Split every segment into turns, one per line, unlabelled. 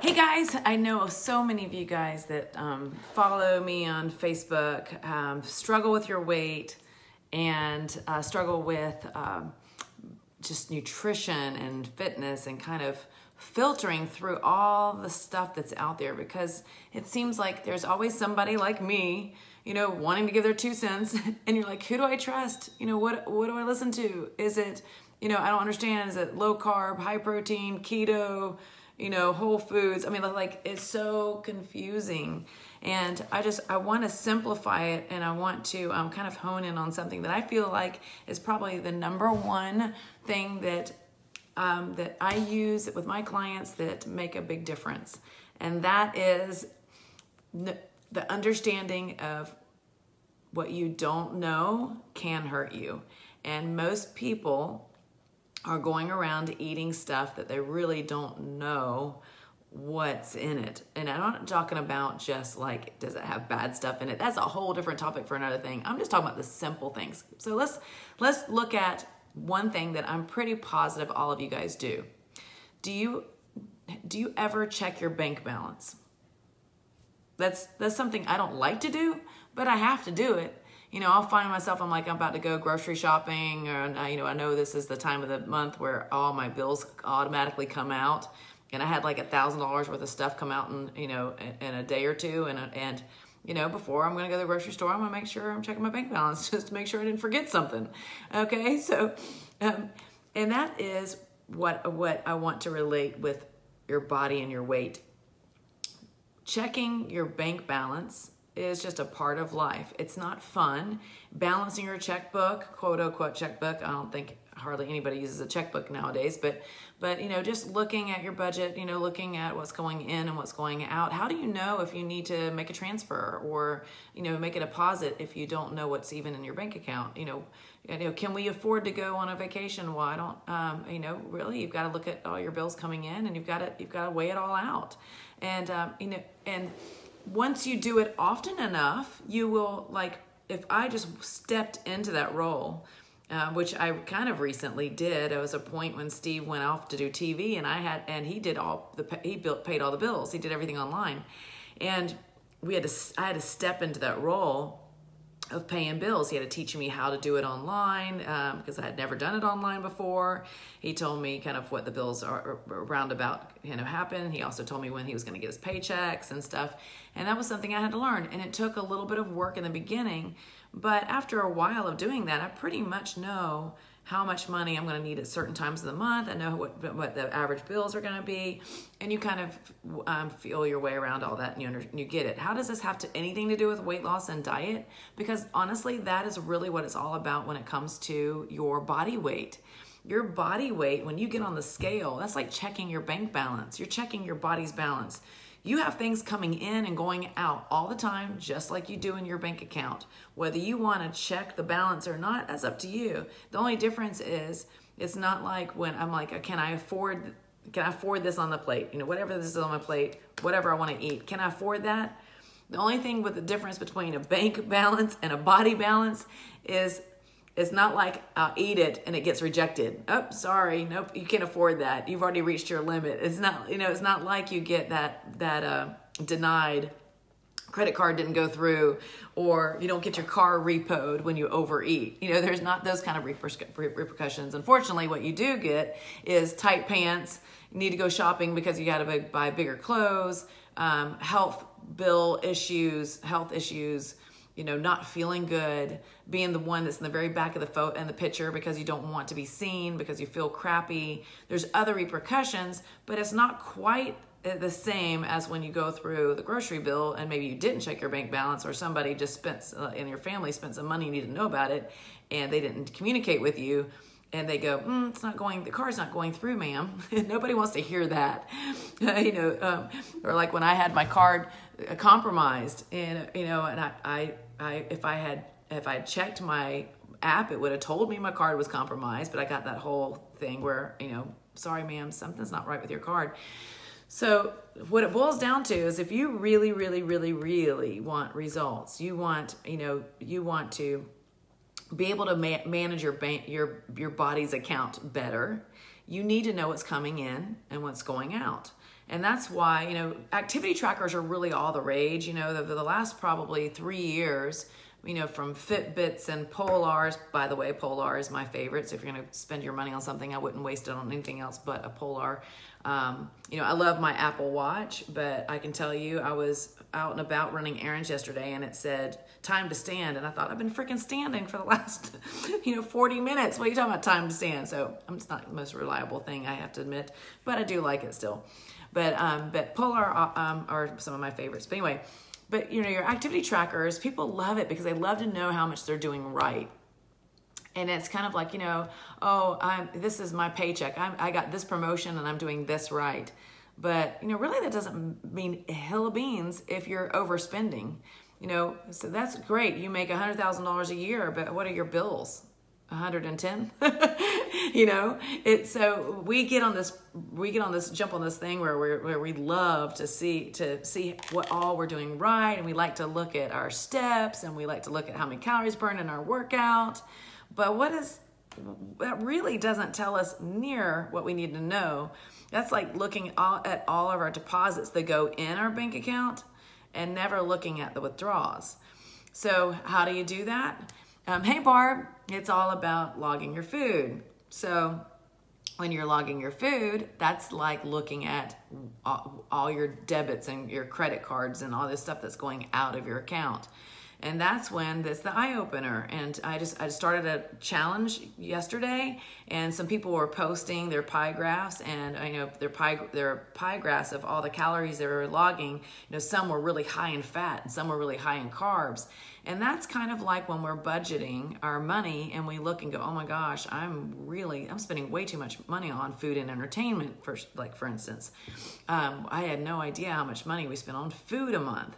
Hey guys, I know so many of you guys that follow me on Facebook struggle with your weight and struggle with just nutrition and fitness and kind of filtering through all the stuff that's out there, because it seems like there's always somebody like me, you know, wanting to give their 2 cents, and you're like, who do I trust? You know, what do I listen to? Is it, you know, I don't understand. Is it low carb, high protein, keto, you know, whole foods? I mean, like, it's so confusing. And I want to simplify it, and I want to kind of hone in on something that I feel like is probably the number one thing that that I use with my clients that make a big difference. And that is the understanding of what you don't know can hurt you. And most people are going around eating stuff that they really don't know what's in it. And I'm not talking about just like, does it have bad stuff in it? That's a whole different topic for another thing. I'm just talking about the simple things. So let's look at one thing that I'm pretty positive all of you guys do. Do you ever check your bank balance? That's something I don't like to do, but I have to do it. You know, I'll find myself, I'm about to go grocery shopping, or you know, I know this is the time of the month where all my bills automatically come out, and I had like $1,000 worth of stuff come out in, you know, in a day or two, and you know, before I'm gonna go to the grocery store, I'm gonna make sure I'm checking my bank balance just to make sure I didn't forget something. Okay, so and that is what I want to relate with your body and your weight. Checking your bank balance is just a part of life. It's not fun. Balancing your checkbook, quote unquote checkbook. I don't think hardly anybody uses a checkbook nowadays, but you know, just looking at your budget, you know, looking at what's going in and what's going out. How do you know if you need to make a transfer or, you know, make a deposit if you don't know what's even in your bank account? You know, can we afford to go on a vacation? Well, I don't, you know, really, you've got to look at all your bills coming in, and you've got to weigh it all out. And, you know, and once you do it often enough, you will, like, if I just stepped into that role, which I kind of recently did. There was a point when Steve went off to do TV, and he did paid all the bills. He did everything online, and I had to step into that role of paying bills. He had to teach me how to do it online because I had never done it online before. He told me kind of what the bills are roundabout, you know, happen. He also told me when he was going to get his paychecks and stuff, and that was something I had to learn. And it took a little bit of work in the beginning, but after a while of doing that, I pretty much know how much money I'm going to need at certain times of the month. I know what the average bills are going to be, and you kind of feel your way around all that, and you get it. How does this have anything to do with weight loss and diet? Because honestly, that is really what it's all about when it comes to your body weight. Your body weight, when you get on the scale, that's like checking your bank balance. You're checking your body's balance. You have things coming in and going out all the time, just like you do in your bank account. Whether you want to check the balance or not, that's up to you. The only difference is, it's not like when I'm like, can I afford this on the plate? You know, whatever this is on my plate, whatever I want to eat, can I afford that? The only thing with the difference between a bank balance and a body balance is, it's not like I'll eat it and it gets rejected. Oh, sorry, nope, you can't afford that. You've already reached your limit. It's not, you know, it's not like you get that denied, credit card didn't go through, or you don't get your car repoed when you overeat. You know, there's not those kind of repercussions. Unfortunately, what you do get is tight pants. You need to go shopping because you got to buy bigger clothes, health issues, you know, not feeling good, being the one that's in the very back of the photo and the picture because you don't want to be seen, because you feel crappy. There's other repercussions, but it's not quite the same as when you go through the grocery bill and maybe you didn't check your bank balance, or somebody just spent, in your family spent some money and you didn't know about it, and they didn't communicate with you, and they go, it's not going, the car's not going through, ma'am. Nobody wants to hear that. You know, or like when I had my card compromised, and, you know, and if I had checked my app, it would have told me my card was compromised, but I got that whole thing where, you know, sorry, ma'am, something's not right with your card. So what it boils down to is, if you really, really, really, really want results, you want to be able to manage your body's account better, you need to know what's coming in and what's going out. And that's why, you know, activity trackers are really all the rage. You know, the last probably 3 years, you know, from Fitbits and Polars. By the way, Polar is my favorite. So if you're going to spend your money on something, I wouldn't waste it on anything else but a Polar. You know, I love my Apple Watch, but I can tell you, I was out and about running errands yesterday and it said time to stand. And I thought, I've been freaking standing for the last, 40 minutes. What are you talking about, time to stand? So it's not the most reliable thing, I have to admit, but I do like it still. But Polar are some of my favorites. But anyway, your activity trackers, people love it because they love to know how much they're doing right. And it's kind of like, this is my paycheck. I got this promotion and I'm doing this right. But, really that doesn't mean a hill of beans if you're overspending. So that's great. You make $100,000 a year, but what are your bills? 110. So we get on this jump on this thing where we love to see what all we're doing right, and we like to look at our steps, and we like to look at how many calories burned in our workout. But that really doesn't tell us near what we need to know. That's like looking at all of our deposits that go in our bank account and never looking at the withdrawals. So how do you do that? Hey Barb, it's all about logging your food. So when you're logging your food, that's like looking at all your debits and your credit cards and all this stuff that's going out of your account. And that's when that's the eye opener. And I started a challenge yesterday, and some people were posting their pie graphs, and their pie graphs of all the calories they were logging. Some were really high in fat and some were really high in carbs. And that's kind of like when we're budgeting our money and we look and go, oh my gosh, I'm spending way too much money on food and entertainment. For instance, I had no idea how much money we spent on food a month.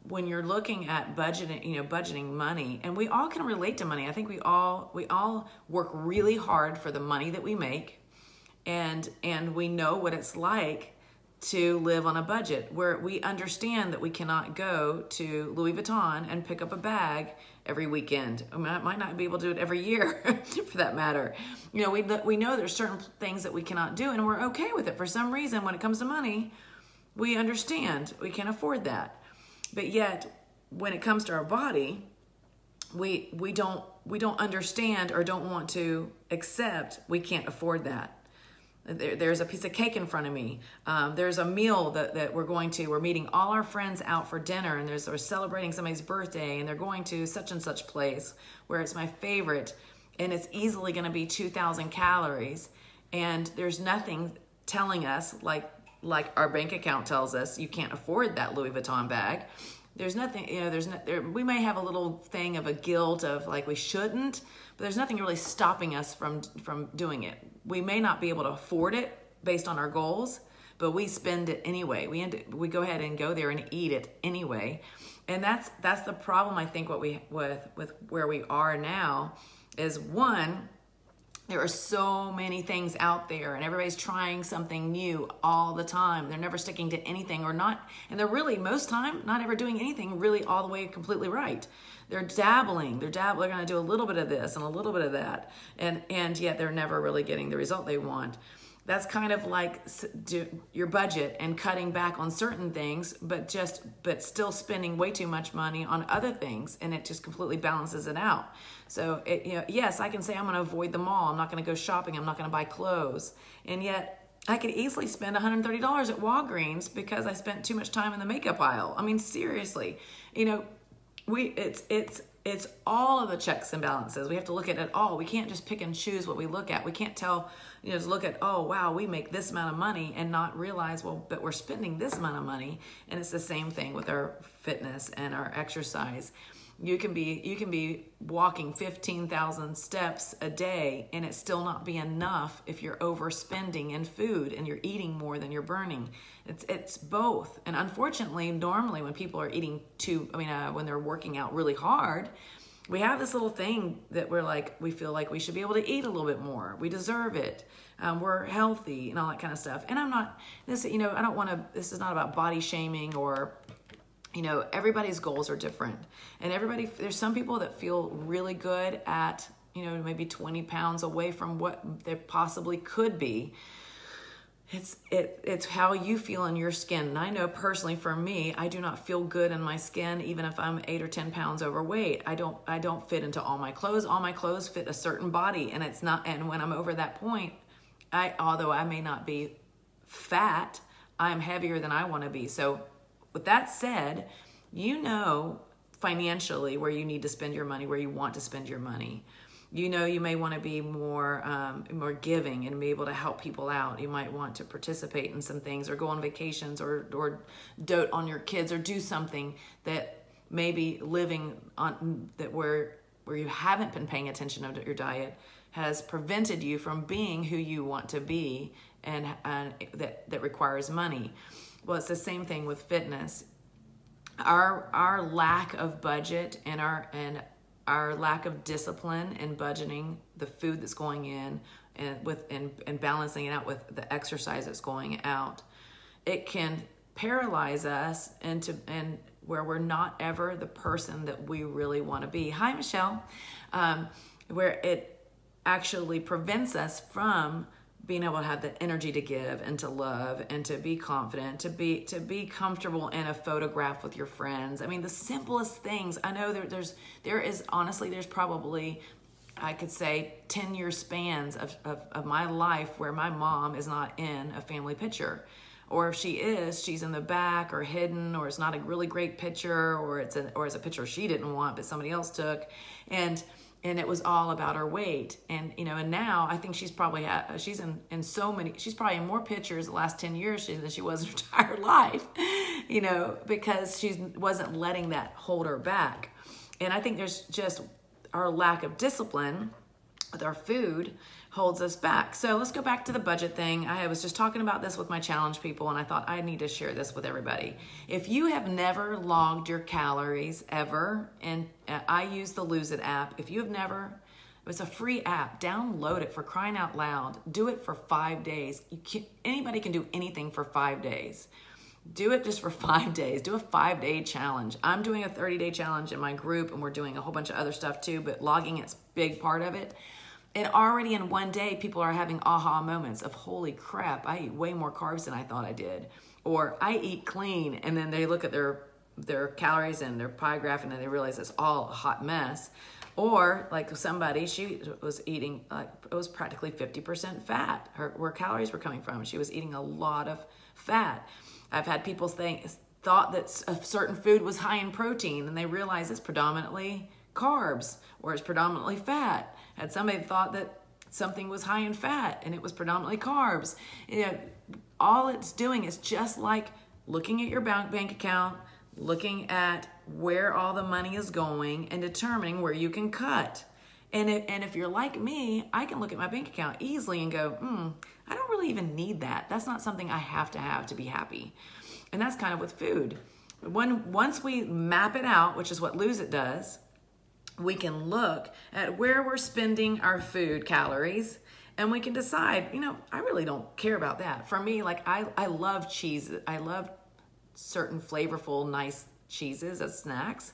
When you're looking at budgeting money, and we all can relate to money. I think we all work really hard for the money that we make, and we know what it's like to live on a budget, where we understand that we cannot go to Louis Vuitton and pick up a bag every weekend. I might not be able to do it every year for that matter. We know there's certain things that we cannot do, and we're okay with it. For some reason, when it comes to money, we understand we can't afford that. But yet, when it comes to our body, we don't understand or don't want to accept we can't afford that. There's a piece of cake in front of me. There's a meal that we're meeting all our friends out for dinner, and we're celebrating somebody's birthday, and they're going to such and such place where it's my favorite, and it's easily going to be 2,000 calories, and there's nothing telling us like our bank account tells us you can't afford that Louis Vuitton bag. There's nothing, we may have a little thing of a guilt of like we shouldn't, but there's nothing really stopping us from doing it. We may not be able to afford it based on our goals, but we spend it anyway. We go ahead and go there and eat it anyway. And that's the problem, I think, with where we are now is, one, there are so many things out there, and everybody's trying something new all the time. They're never sticking to anything, or not, and they're really, most time, not ever doing anything really all the way completely right. They're dabbling. They're going to do a little bit of this and a little bit of that, and yet they're never really getting the result they want. That's kind of like your budget and cutting back on certain things, but still spending way too much money on other things, and it just completely balances it out. So yes, I can say I'm going to avoid the mall. I'm not going to go shopping. I'm not going to buy clothes, and yet I could easily spend $130 at Walgreens because I spent too much time in the makeup aisle. I mean, seriously, it's all of the checks and balances. We have to look at it all. We can't just pick and choose what we look at. We can't just look at, oh, wow, we make this amount of money and not realize, well, but we're spending this amount of money. And it's the same thing with our fitness and our exercise. You can be walking 15,000 steps a day and it still not be enough if you're overspending in food and you're eating more than you're burning. It's both. And unfortunately, normally when people are eating when they're working out really hard, we have this little thing that we feel like we should be able to eat a little bit more. We deserve it. We're healthy and all that kind of stuff. And this is not about body shaming or, everybody's goals are different. And there's some people that feel really good at, maybe 20 pounds away from what they possibly could be. It's how you feel in your skin. And I know personally for me, I do not feel good in my skin, even if I'm 8 or 10 pounds overweight. I don't fit into all my clothes. All my clothes fit a certain body, and it's not, and when I'm over that point, although I may not be fat, I'm heavier than I want to be. So with that said, you know financially where you need to spend your money, where you want to spend your money. You know, you may want to be more giving and be able to help people out. You might want to participate in some things, or go on vacations, or dote on your kids, or do something that maybe living on that where you haven't been paying attention to your diet has prevented you from being who you want to be, and that requires money. Well, it's the same thing with fitness. Our lack of budget and our lack of discipline in budgeting the food that's going in and balancing it out with the exercise that's going out, it can paralyze us and where we're not ever the person that we really want to be. Hi, Michelle. Where it actually prevents us from being able to have the energy to give and to love and to be confident, to be comfortable in a photograph with your friends. I mean, the simplest things. I know there is honestly, there's probably, I could say, 10-year spans of my life where my mom is not in a family picture. Or if she is, she's in the back or hidden, or it's not a really great picture, or it's a picture she didn't want but somebody else took. And it was all about her weight. And, and now I think she's probably, she's in so many, she's probably in more pictures the last 10 years than she was in her entire life, because she wasn't letting that hold her back. And I think there's just our lack of discipline with our food holds us back. So let's go back to the budget thing. I was just talking about this with my challenge people, and I thought I need to share this with everybody. If you have never logged your calories ever, and I use the Lose It app. If you have never, it's a free app. Download it, for crying out loud. Do it for 5 days. Anybody can do anything for 5 days. Do it just for 5 days. Do a 5-day challenge. I'm doing a 30-day challenge in my group, and we're doing a whole bunch of other stuff too, but logging it's a big part of it. And already in one day, people are having aha moments of, holy crap, I eat way more carbs than I thought I did. Or I eat clean, and then they look at their calories and their pie graph, and then they realize it's all a hot mess. Or like somebody, she was eating, it was practically 50% fat, where calories were coming from. She was eating a lot of fat. I've had people thought that a certain food was high in protein, and they realize it's predominantly carbs, or it's predominantly fat. Had somebody thought that something was high in fat and it was predominantly carbs. All it's doing is just like looking at your bank account, looking at where all the money is going, and determining where you can cut. And if you're like me, I can look at my bank account easily and go, I don't really even need that. That's not something I have to be happy. And that's kind of with food. Once we map it out, which is what Lose It does, we can look at where we're spending our food calories, and we can decide, I really don't care about that. For me, like I love cheese. I love certain flavorful, nice cheeses as snacks.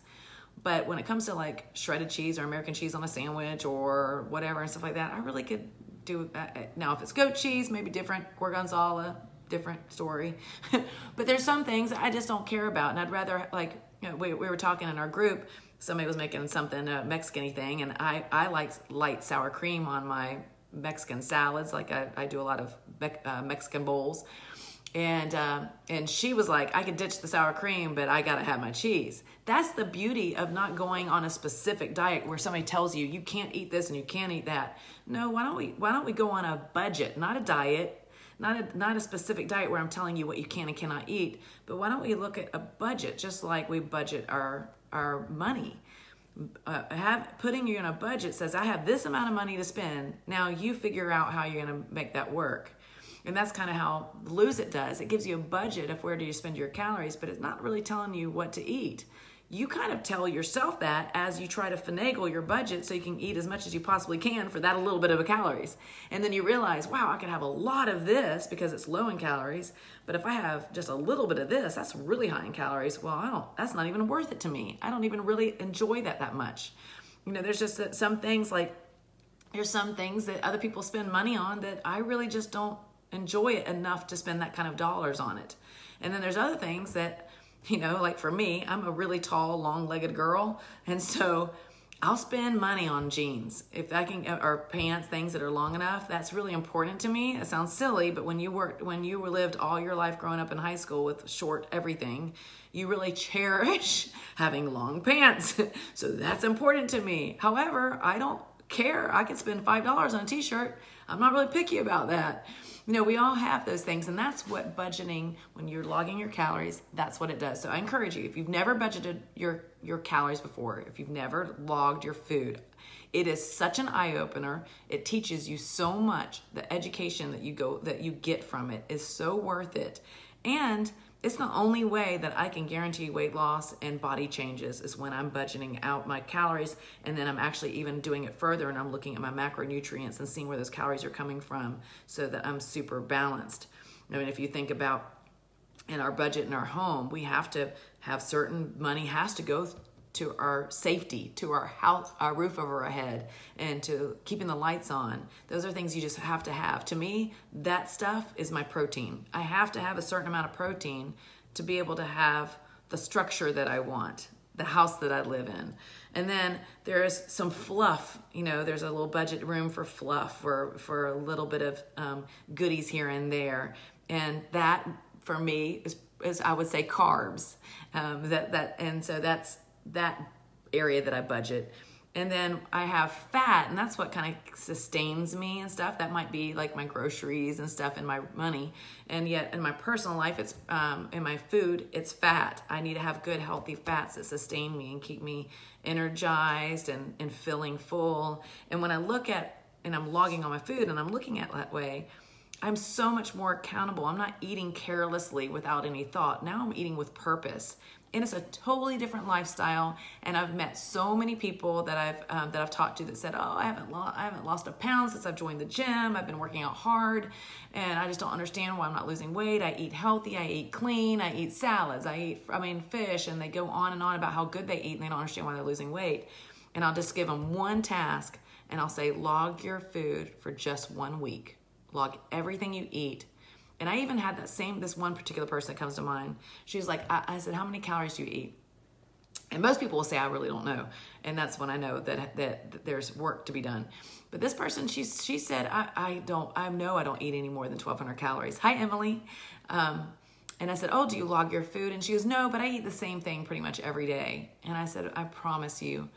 But when it comes to like shredded cheese or American cheese on a sandwich or whatever and stuff like that, I really could do now if it's goat cheese, maybe different. Gorgonzola, different story. But there's some things I just don't care about, and I'd rather, like, we were talking in our group, somebody was making something, a Mexican-y thing, and I like light sour cream on my Mexican salads. Like I do a lot of Mexican bowls. And she was like, I could ditch the sour cream, but I gotta have my cheese. That's the beauty of not going on a specific diet where somebody tells you can't eat this and you can't eat that. No, why don't we go on a budget, not a diet, not a specific diet where I'm telling you what you can and cannot eat, but why don't we look at a budget, just like we budget our money. Putting you in a budget says, I have this amount of money to spend. Now you figure out how you're gonna make that work. And that's kind of how Lose It does. It gives you a budget of where do you spend your calories, but it's not really telling you what to eat. You kind of tell yourself that as you try to finagle your budget so you can eat as much as you possibly can for that a little bit of calories. And then you realize, wow, I could have a lot of this because it's low in calories, but if I have just a little bit of this, that's really high in calories. Well, that's not even worth it to me. I don't even really enjoy that much. There's just some things, like there's some things that other people spend money on that I really just don't enjoy it enough to spend that kind of dollars on it. And then there's other things that, you know, like for me, I'm a really tall, long-legged girl. And so I'll spend money on jeans if I can, or pants, things that are long enough. That's really important to me. It sounds silly, but when you lived all your life growing up in high school with short everything, you really cherish having long pants. So that's important to me. However, I don't care. I could spend $5 on a t-shirt. I'm not really picky about that. You know, we all have those things, and that's what budgeting, when you're logging your calories, that's what it does. So I encourage you, if you've never budgeted your calories before, if you've never logged your food, it is such an eye-opener. It teaches you so much. The education that you get from it is so worth it. And it's the only way that I can guarantee weight loss and body changes is when I'm budgeting out my calories, and then I'm actually even doing it further and I'm looking at my macronutrients and seeing where those calories are coming from so that I'm super balanced. I mean, if you think about in our budget in our home, we have to have certain money has to go to our safety, to our house, our roof over our head, and to keeping the lights on. Those are things you just have to have. To me, that stuff is my protein. I have to have a certain amount of protein to be able to have the structure that I want, the house that I live in. And then there's some fluff, you know, there's a little budget room for fluff, for a little bit of goodies here and there. And that, for me, is I would say carbs. And so that's that area that I budget. And then I have fat, and that's what kind of sustains me and stuff. That might be like my groceries and stuff and my money. And yet in my personal life, it's in my food, it's fat. I need to have good, healthy fats that sustain me and keep me energized and feeling full. And when I look at, and I'm logging all my food and I'm looking at it that way, I'm so much more accountable. I'm not eating carelessly without any thought. Now I'm eating with purpose. And it's a totally different lifestyle. And I've met so many people that I've talked to that said, "Oh, I haven't lost a pound since I've joined the gym. I've been working out hard, and I just don't understand why I'm not losing weight. I eat healthy. I eat clean. I eat salads. I eat fish." And they go on and on about how good they eat, and they don't understand why they're losing weight. And I'll just give them one task, and I'll say, log your food for just 1 week. Log everything you eat. And I even had this one particular person that comes to mind. She was like, I said, "How many calories do you eat?" And most people will say, "I really don't know." And that's when I know that there's work to be done. But this person, she said, I know I don't eat any more than 1,200 calories. Hi, Emily. And I said, "Oh, do you log your food?" And she goes, "No, but I eat the same thing pretty much every day." And I said, "I promise you,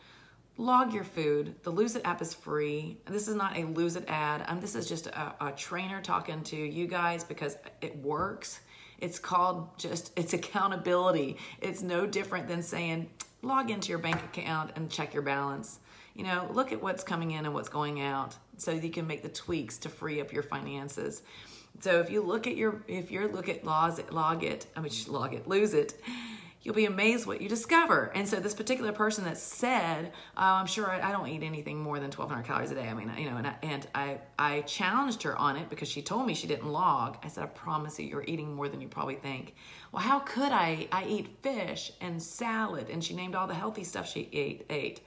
log your food. The Lose It app is free. This is not a Lose It ad. This is just a trainer talking to you guys because it works. It's called it's accountability. It's no different than saying, log into your bank account and check your balance. You know, look at what's coming in and what's going out so you can make the tweaks to free up your finances. So if you look at Lose It, you'll be amazed what you discover. And so this particular person that said, "Oh, I'm sure I don't eat anything more than 1,200 calories a day." I mean, you know, and I challenged her on it because she told me she didn't log. I said, "I promise you, you're eating more than you probably think." "Well, how could I? I eat fish and salad." And she named all the healthy stuff she ate.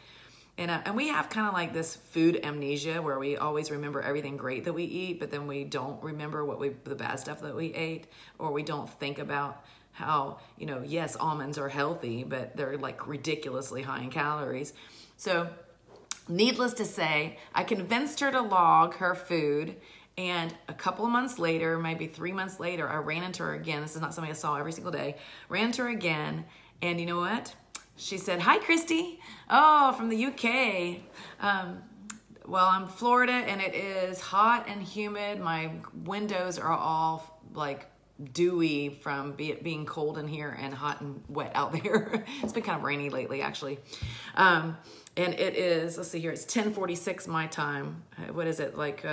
And we have kind of like this food amnesia where we always remember everything great that we eat, but then we don't remember the bad stuff that we ate, or we don't think about how, you know, yes, almonds are healthy, but they're like ridiculously high in calories. So needless to say, I convinced her to log her food, and a couple of months later, maybe 3 months later, I ran into her again. This is not something I saw every single day. Ran into her again, and you know what? She said, "Hi, Christy. Oh, from the UK. Well, I'm Florida, and it is hot and humid. My windows are all like dewy from being cold in here and hot and wet out there." It's been kind of rainy lately, actually. And it is, let's see here, it's 10:46 my time. What is it, like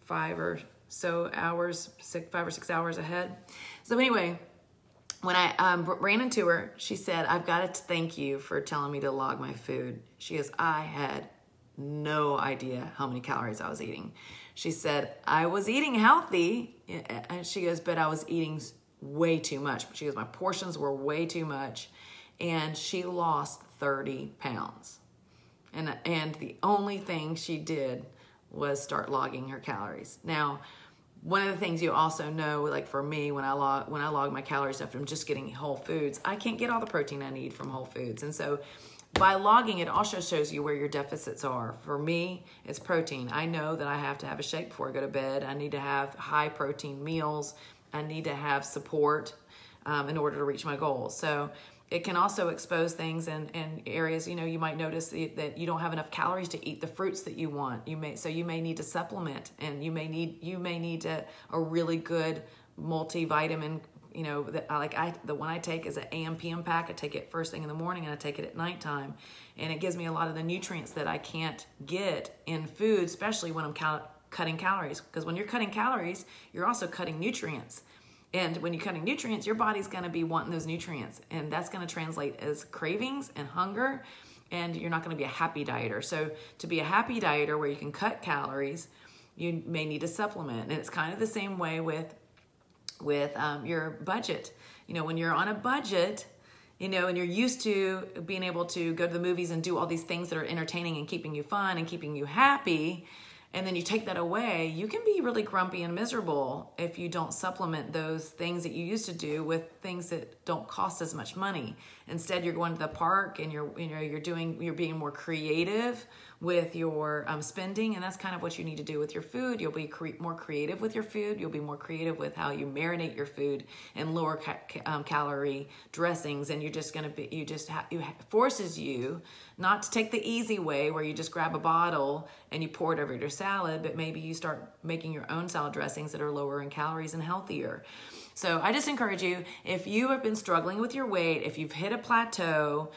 5 or 6 hours ahead? So anyway, when I ran into her, she said, "I've got to thank you for telling me to log my food." She goes, "I had no idea how many calories I was eating." She said, "I was eating healthy," and she goes, "but I was eating way too much." She goes, "My portions were way too much," and she lost 30 pounds. And the only thing she did was start logging her calories. Now, one of the things you also know, like for me, when I log my calories stuff, I'm just getting whole foods. I can't get all the protein I need from whole foods. And so by logging, it also shows you where your deficits are. For me, it's protein. I know that I have to have a shake before I go to bed. I need to have high protein meals. I need to have support in order to reach my goals. So it can also expose things in areas, you might notice that you don't have enough calories to eat the fruits that you want. You may need to supplement, and you may need a really good multivitamin, the one I take is an AM PM pack. I take it first thing in the morning and I take it at nighttime. And it gives me a lot of the nutrients that I can't get in food, especially when I'm cutting calories. Because when you're cutting calories, you're also cutting nutrients. And when you're cutting nutrients, your body's going to be wanting those nutrients. And that's going to translate as cravings and hunger. And you're not going to be a happy dieter. So to be a happy dieter where you can cut calories, you may need a supplement. And it's kind of the same way with your budget. When you're on a budget, and you're used to being able to go to the movies and do all these things that are entertaining and keeping you fun and keeping you happy, and then you take that away, you can be really grumpy and miserable if you don't supplement those things that you used to do with things that don't cost as much money. Instead, you're going to the park and you're being more creative with your spending, and that's kind of what you need to do with your food. You'll be more creative with your food. You'll be more creative with how you marinate your food and lower calorie dressings, and it forces you not to take the easy way where you just grab a bottle and you pour it over your salad, but maybe you start making your own salad dressings that are lower in calories and healthier. So I just encourage you, if you have been struggling with your weight, if you've hit a plateau,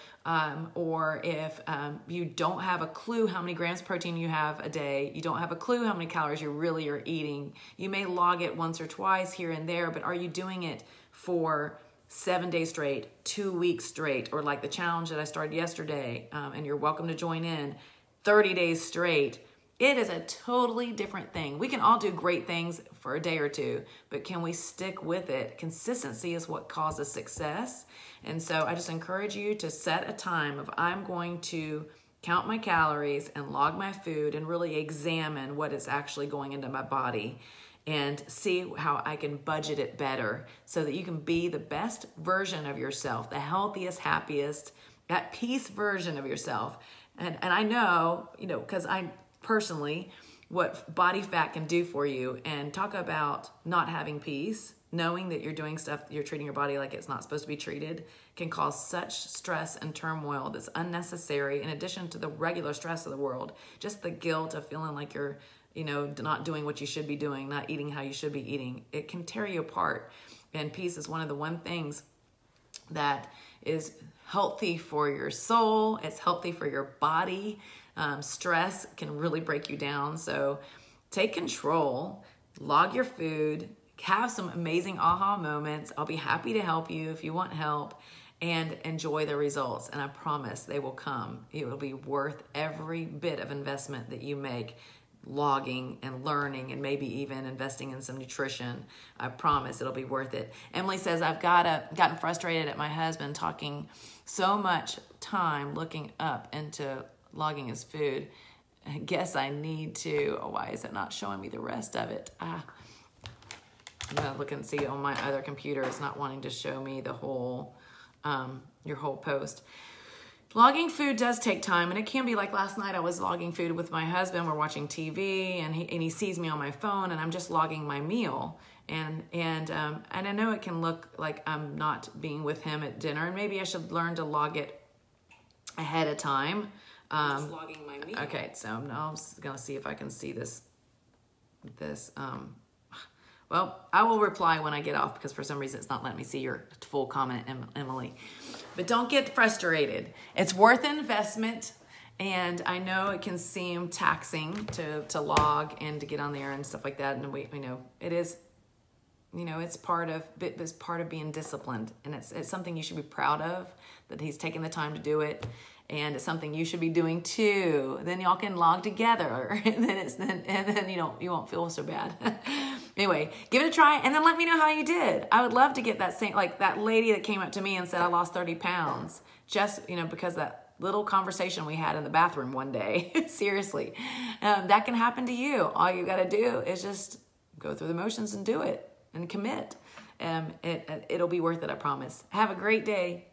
or if you don't have a clue how many grams of protein you have a day, you don't have a clue how many calories you really are eating, you may log it once or twice here and there, but are you doing it for 7 days straight, 2 weeks straight, or like the challenge that I started yesterday, and you're welcome to join in, 30 days straight? It is a totally different thing. We can all do great things for a day or two, but can we stick with it? Consistency is what causes success. And so I just encourage you to set a time of, I'm going to count my calories and log my food and really examine what is actually going into my body and see how I can budget it better so that you can be the best version of yourself, the healthiest, happiest, at peace version of yourself. And I know, because I personally, what body fat can do for you, and talk about not having peace, knowing that you're doing stuff, you're treating your body like it's not supposed to be treated, can cause such stress and turmoil that's unnecessary, in addition to the regular stress of the world. Just the guilt of feeling like you're, not doing what you should be doing, not eating how you should be eating. It can tear you apart. And peace is one of the one things that is healthy for your soul. It's healthy for your body. Stress can really break you down. So take control, log your food, have some amazing aha moments. I'll be happy to help you if you want help, and enjoy the results. And I promise they will come. It will be worth every bit of investment that you make, logging and learning, and maybe even investing in some nutrition. I promise it'll be worth it. Emily says, I've gotten frustrated at my husband talking so much time looking up into logging his food. I guess I need to. Oh, why is it not showing me the rest of it? I'm gonna look and see on my other computer. It's not wanting to show me the whole, your whole post. Logging food does take time, and it can be like last night I was logging food with my husband. We're watching TV, and he sees me on my phone, and I'm just logging my meal. And I know it can look like I'm not being with him at dinner, and maybe I should learn to log it ahead of time. Just logging my meal. Okay, so now I'm just gonna see if I can see this. Well, I will reply when I get off, because for some reason it's not letting me see your full comment, Emily. But don't get frustrated. It's worth investment, and I know it can seem taxing to log and to get on there and stuff like that. And it is, it's part of being disciplined, and it's something you should be proud of, that he's taking the time to do it. And it's something you should be doing too. Then y'all can log together, and then you won't feel so bad. Anyway, give it a try, and then let me know how you did. I would love to get that same, like that lady that came up to me and said I lost 30 pounds, just because that little conversation we had in the bathroom one day. Seriously, that can happen to you. All you got to do is just go through the motions and do it and commit. It'll be worth it, I promise. Have a great day.